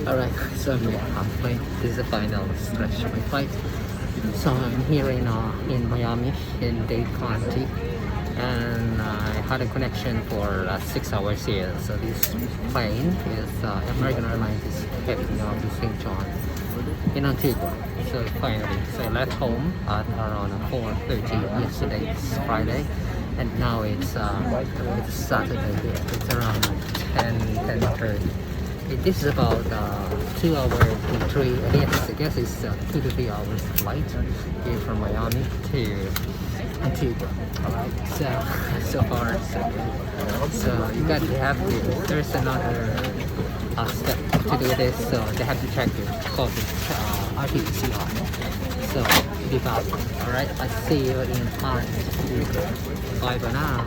Alright, so I'm halfway. This is the final stretch of my flight. So I'm here in Miami, in Dade County, and I had a connection for 6 hours here. So this plane is American Airlines is heading me on to St. John in Antigua. So finally, so I left home at around 4:30 yesterday. It's Friday, and now it's Saturday here. It's around 10:30. This is about 2 hours to 3. I guess it's 2 to 3 hours flight here from Miami to Antigua. Alright, so far so good. So you have to. There's another step to do this. So they have to check your COVID RT-PCR. So be back. Alright, I see you in Antigua. Bye for now.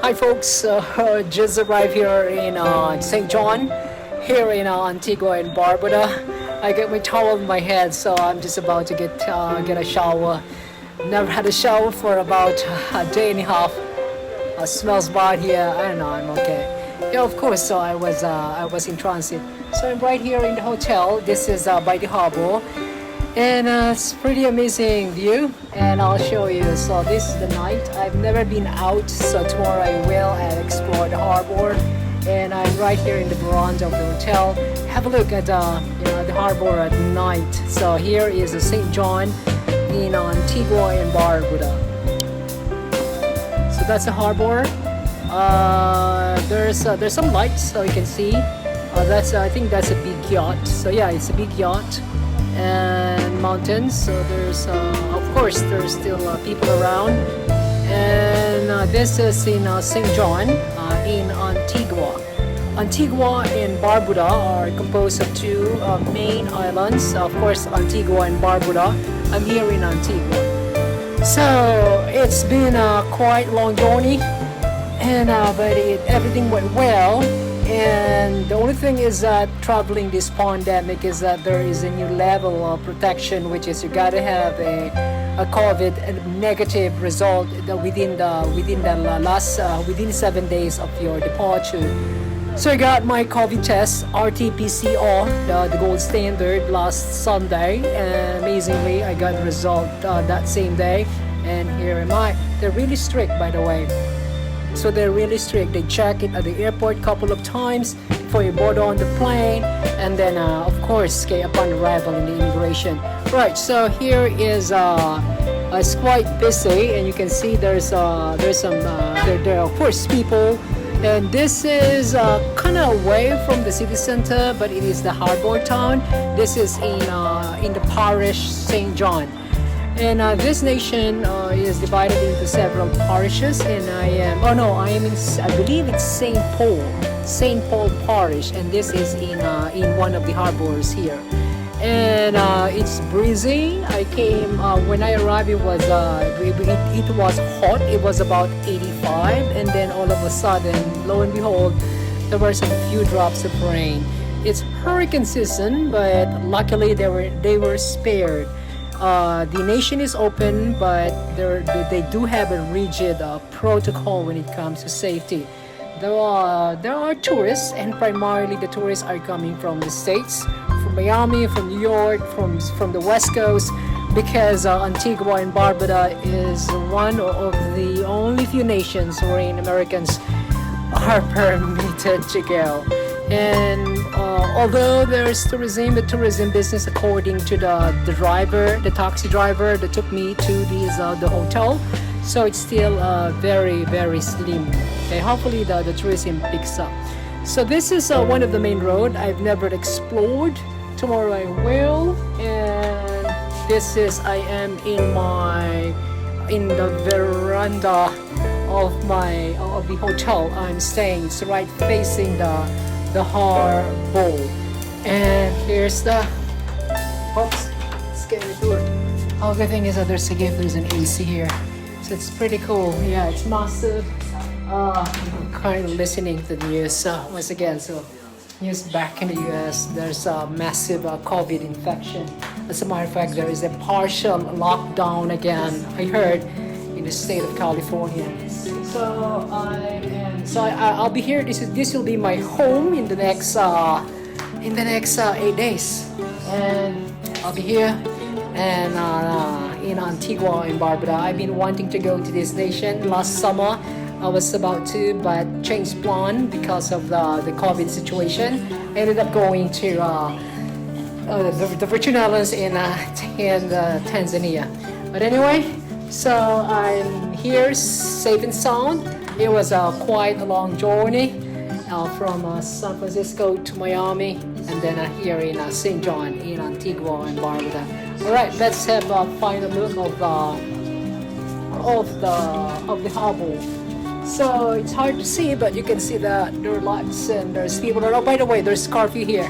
Hi folks, just arrived here in St. John, here in Antigua and Barbuda. I got my towel on my head, so I'm just about to get a shower. Never had a shower for about a day and a half. Smells bad here. I don't know. I'm okay. Yeah, of course. So I was in transit. So I'm right here in the hotel. This is by the harbor. And it's pretty amazing view, and I'll show you. So this is the night. I've never been out, so tomorrow I will and explore the harbor. And I'm right here in the veranda of the hotel. Have a look at the harbor at night. So here is St. John in Antigua and Barbuda. So that's the harbor. There's some lights, so you can see. I think that's a big yacht. So yeah, it's a big yacht. And mountains, so there's of course there's still people around, and this is in St. John in Antigua and Barbuda are composed of two main islands, of course Antigua and Barbuda. I'm here in Antigua, so it's been a quite long journey, and but everything went well. And the only thing is that traveling this pandemic is that there is a new level of protection, which is you gotta have a COVID negative result within 7 days of your departure. So I got my COVID test, RT-PCR, the gold standard, last Sunday, and amazingly I got the result that same day. And here am I. They're really strict, by the way. So they're really strict. They check it at the airport a couple of times before you board on the plane, and then of course upon arrival in the immigration. Right, so here is it's quite busy, and you can see there's some there are of course people, and this is kind of away from the city center, but it is the harbor town. This is in the parish St. John. And this nation is divided into several parishes, and I believe it's St. Paul Parish, and this is in one of the harbors here. And it's breezy. I came when I arrived. It was hot. It was about 85, and then all of a sudden, lo and behold, there were some few drops of rain. It's hurricane season, but luckily they were spared. The nation is open, but they do have a rigid protocol when it comes to safety. There are tourists, and primarily the tourists are coming from the States, from Miami, from New York, from the West Coast, because Antigua and Barbuda is one of the only few nations wherein Americans are permitted to go. And although there's tourism, the tourism business, according to the taxi driver that took me to the hotel. so it's still very very slim. Okay, hopefully the tourism picks up. So this is one of the main road I've never explored. Tomorrow I will. And this is, I am in the veranda of the hotel I'm staying. It's right facing the harbor. And here's the, oops, let's get into it. Oh, good thing is that there's an AC here, so it's pretty cool. Yeah, it's massive. I'm currently listening to the news once again. So, news back in the US, there's a massive COVID infection. As a matter of fact, there is a partial lockdown again, I heard, in the state of California. So I'll be here. This will be my home in the next 8 days, and I'll be here and in Antigua and Barbuda. I've been wanting to go to this nation last summer. I was about to, but changed plan because of the COVID situation. I ended up going to the Virgin Islands in Tanzania. But anyway, so I'm here safe and sound. It was quite a long journey from San Francisco to Miami, and then here in St. John in Antigua and Barbuda. All right, let's have a final look of the harbor. So it's hard to see, but you can see that there are lots and there's people. Oh, by the way, there's curfew here.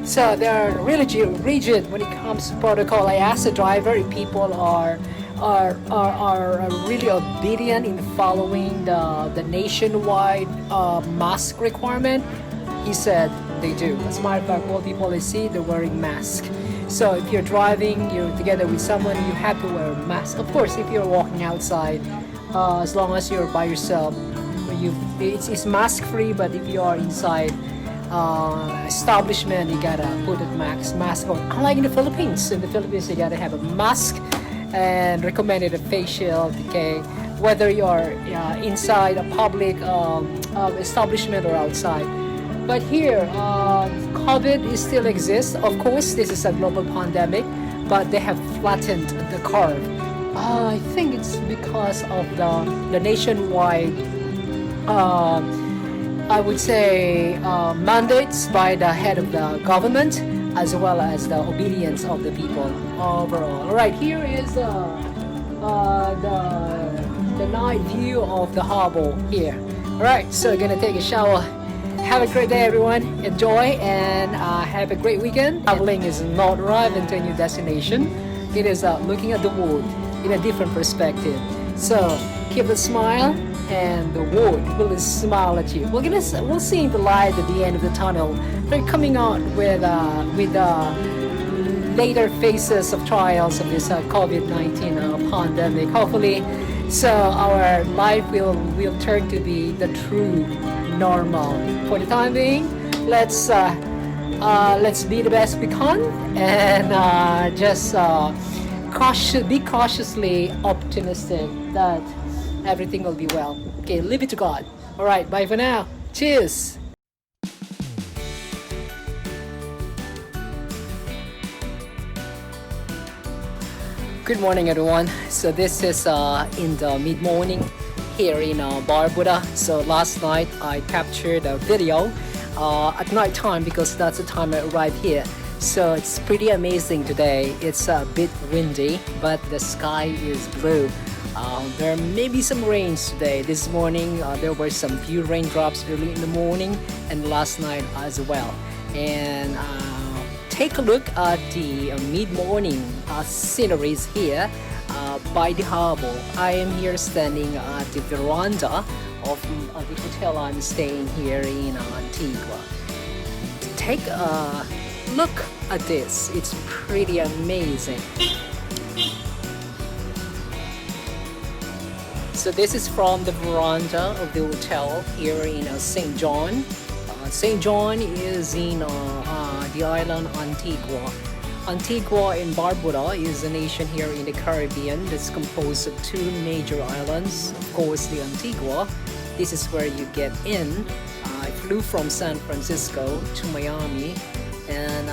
So they're really rigid when it comes to protocol. I asked the driver if people are really obedient in following the nationwide mask requirement. He said they do. As a matter of fact, all people I see, they're wearing masks. So if you're driving, you're together with someone, you have to wear a mask. Of course, if you're walking outside, as long as you're by yourself, it's mask free. But if you are inside establishment, you gotta put a mask on. Unlike in the Philippines, you gotta have a mask and recommended a face shield. Okay, whether you're inside a public establishment or outside. But here, COVID still exists. Of course, this is a global pandemic, but they have flattened the curve. I think it's because of the nationwide, I would say, mandates by the head of the government, as well as the obedience of the people overall. All right, here is the night view of the harbor here. All right, so we're gonna take a shower. Have a great day, everyone. Enjoy and have a great weekend. Traveling is not arriving to a new destination. It is looking at the world in a different perspective. So keep a smile, and the world will smile at you. We'll see the light at the end of the tunnel. They're coming out with later phases of trials of this COVID-19 pandemic. Hopefully, so our life will turn to be the true normal. For the time being, let's be the best we can, and be cautiously optimistic that everything will be well. Okay, leave it to God. All right, bye for now. Cheers. Good morning, everyone. So this is in the mid-morning here in Barbuda. So last night I captured a video at night time because that's the time I arrived here. So it's pretty amazing today. It's a bit windy, but the sky is blue. There may be some rains today. This morning there were some few raindrops early in the morning and last night as well. And take a look at the mid-morning sceneries here by the harbor. I am here standing at the veranda of the hotel I'm staying here in Antigua. Take a look at this. It's pretty amazing. So this is from the veranda of the hotel here in St. John. St. John is in the island Antigua. Antigua and Barbuda is a nation here in the Caribbean that's composed of two major islands. Of course, the Antigua, this is where you get in. I flew from San Francisco to Miami and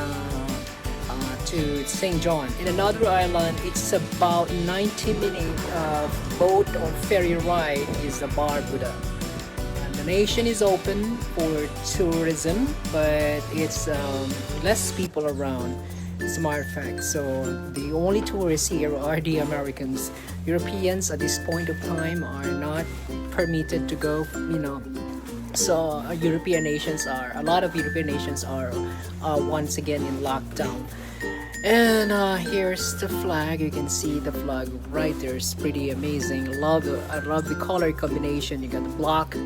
to St. John. In another island, it's about 90-minute boat or ferry ride is the Barbuda. And the nation is open for tourism, but it's less people around. As a matter of fact, so the only tourists here are the Americans. Europeans at this point of time are not permitted to go, so a lot of European nations are once again in lockdown. And here's the flag. You can see the flag right there. It's pretty amazing. I love the color combination. You got the black,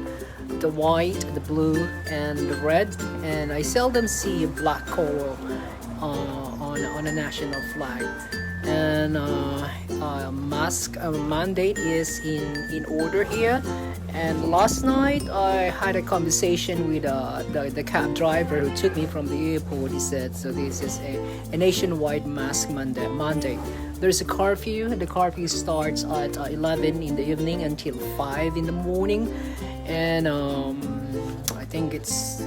the white, the blue, and the red. And I seldom see a black color on a national flag. And mask mandate is in order here. And last night I had a conversation with the cab driver who took me from the airport. He said, so this is a nationwide mask mandate. There's a curfew. The curfew starts at 11 in the evening until 5 in the morning. And I think it's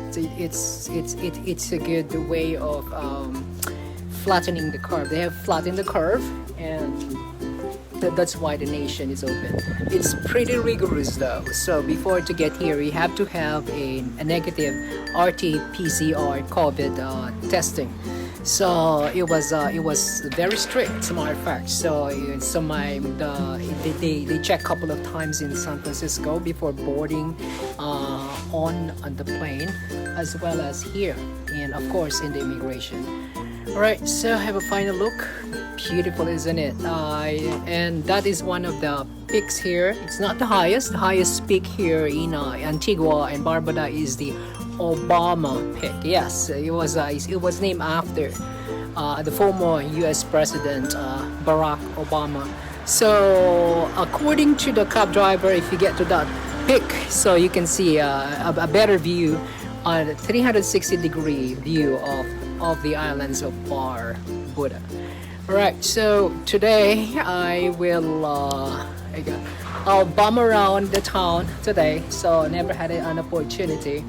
a good way of flattening the curve. They have flattened the curve, and that's why the nation is open. It's pretty rigorous though. So before to get here, you have to have a negative RT-PCR COVID testing. So it was very strict, as a matter of fact. So they check a couple of times in San Francisco before boarding on the plane, as well as here, and of course in the immigration. Alright, so have a final look. Beautiful, isn't it? And that is one of the peaks here. It's not the highest. The highest peak here in Antigua and Barbuda is the Obama Peak. Yes, it was named after the former U.S. President Barack Obama. So according to the cab driver, if you get to that peak, so you can see a better view, a 360-degree view of the islands of Barbuda. Alright, so today I'll bum around the town today. So I never had an opportunity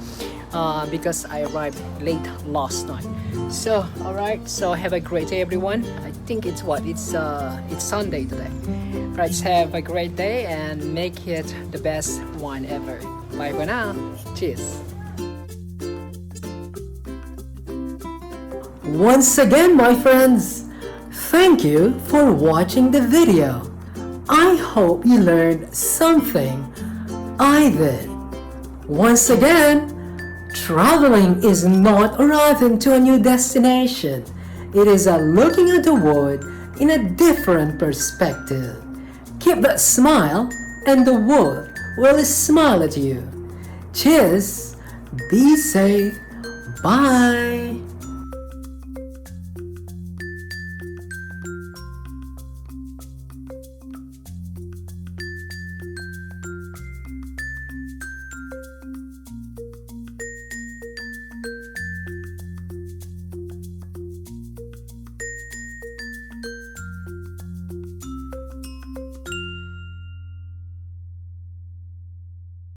because I arrived late last night. So alright, so have a great day everyone. I think it's Sunday today. Alright, so have a great day and make it the best one ever. Bye for now. Cheers. Once again, my friends, thank you for watching the video. I hope you learned something. I did. Once again, traveling is not arriving to a new destination. It is a looking at the world in a different perspective. Keep that smile and the world will smile at you. Cheers. Be safe. Bye.